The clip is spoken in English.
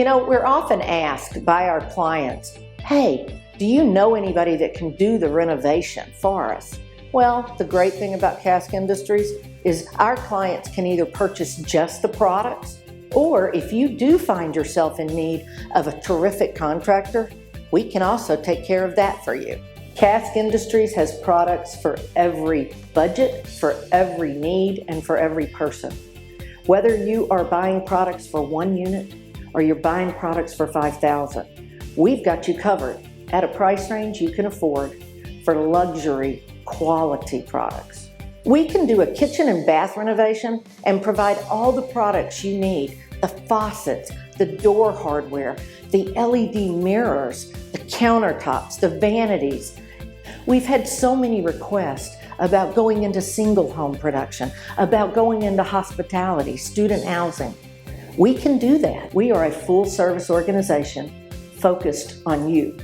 We're often asked by our clients, hey, do you know anybody that can do the renovation for us? Well, the great thing about CASK Industries is our clients can either purchase just the products, or if you do find yourself in need of a terrific contractor, we can also take care of that for you. CASK Industries has products for every budget, for every need, and for every person. Whether you are buying products for 1 unit or you're buying products for 5,000, we've got you covered at a price range you can afford for luxury quality products. We can do a kitchen and bath renovation and provide all the products you need: the faucets, the door hardware, the LED mirrors, the countertops, the vanities. We've had so many requests about going into single home production, about going into hospitality, student housing. We can do that. We are a full service organization focused on you.